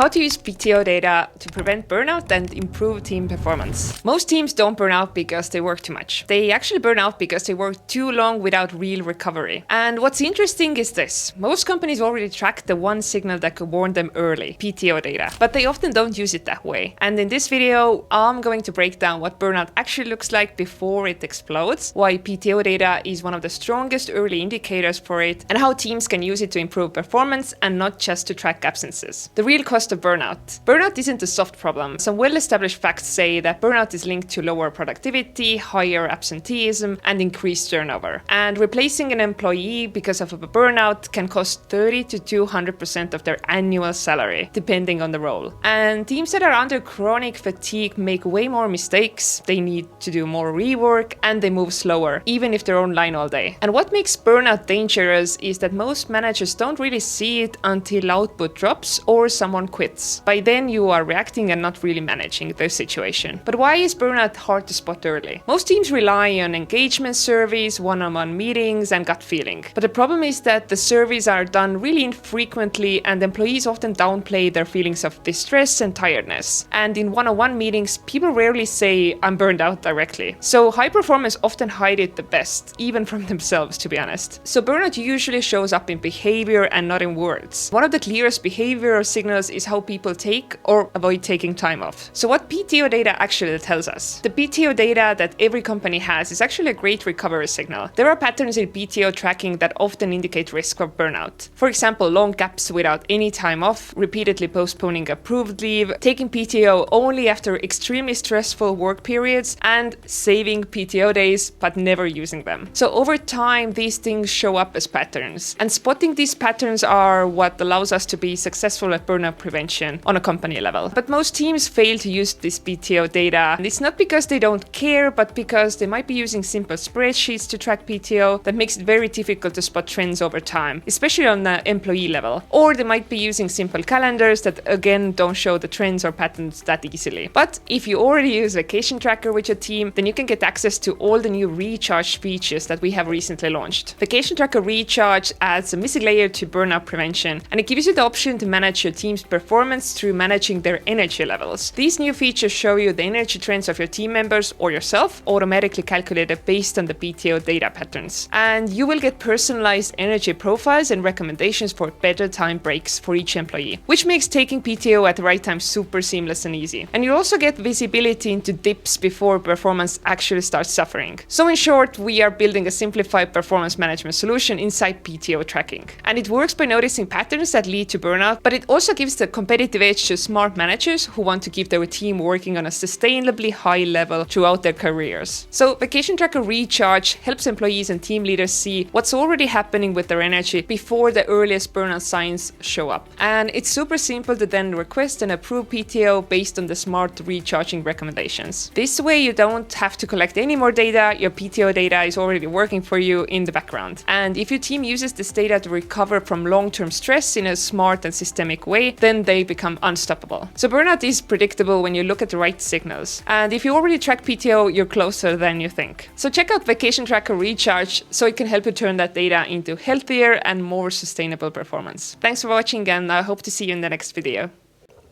How to use PTO data to prevent burnout and improve team performance. Most teams don't burn out because they work too much. They actually burn out because they work too long without real recovery. And what's interesting is this. Most companies already track the one signal that could warn them early, PTO data, but they often don't use it that way. And in this video, I'm going to break down what burnout actually looks like before it explodes, why PTO data is one of the strongest early indicators for it, and how teams can use it to improve performance and not just to track absences. The real cost of burnout. Burnout isn't a soft problem. Some well-established facts say that burnout is linked to lower productivity, higher absenteeism, and increased turnover. And replacing an employee because of a burnout can cost 30 to 200% of their annual salary, depending on the role. And teams that are under chronic fatigue make way more mistakes, they need to do more rework, and they move slower, even if they're online all day. And what makes burnout dangerous is that most managers don't really see it until output drops or someone quits. By then you are reacting and not really managing the situation. But why is burnout hard to spot early? Most teams rely on engagement surveys, one-on-one meetings, and gut feeling. But the problem is that the surveys are done really infrequently and employees often downplay their feelings of distress and tiredness. And in one-on-one meetings, people rarely say, "I'm burned out" directly. So high performers often hide it the best, even from themselves, to be honest. So burnout usually shows up in behavior and not in words. One of the clearest behavioral signals is how people take or avoid taking time off. So what PTO data actually tells us? The PTO data that every company has is actually a great recovery signal. There are patterns in PTO tracking that often indicate risk of burnout. For example, long gaps without any time off, repeatedly postponing approved leave, taking PTO only after extremely stressful work periods, and saving PTO days but never using them. So over time, these things show up as patterns. And spotting these patterns are what allows us to be successful at burnout prevention on a company level. But most teams fail to use this PTO data. And it's not because they don't care, but because they might be using simple spreadsheets to track PTO that makes it very difficult to spot trends over time, especially on the employee level. Or they might be using simple calendars that again don't show the trends or patterns that easily. But if you already use Vacation Tracker with your team, then you can get access to all the new recharge features that we have recently launched. Vacation Tracker Recharge adds a missing layer to burnout prevention, and it gives you the option to manage your team's performance through managing their energy levels. These new features show you the energy trends of your team members or yourself, automatically calculated based on the PTO data patterns. And you will get personalized energy profiles and recommendations for better time breaks for each employee, which makes taking PTO at the right time super seamless and easy. And you also get visibility into dips before performance actually starts suffering. So in short, we are building a simplified performance management solution inside PTO tracking. And it works by noticing patterns that lead to burnout, but it also gives the competitive edge to smart managers who want to keep their team working on a sustainably high level throughout their careers. So Vacation Tracker Recharge helps employees and team leaders see what's already happening with their energy before the earliest burnout signs show up. And it's super simple to then request and approve PTO based on the smart recharging recommendations. This way you don't have to collect any more data, your PTO data is already working for you in the background. And if your team uses this data to recover from long-term stress in a smart and systemic way, then they become unstoppable. So burnout is predictable when you look at the right signals. And if you already track PTO, you're closer than you think. So check out Vacation Tracker Recharge so it can help you turn that data into healthier and more sustainable performance. Thanks for watching, and I hope to see you in the next video.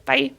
Bye!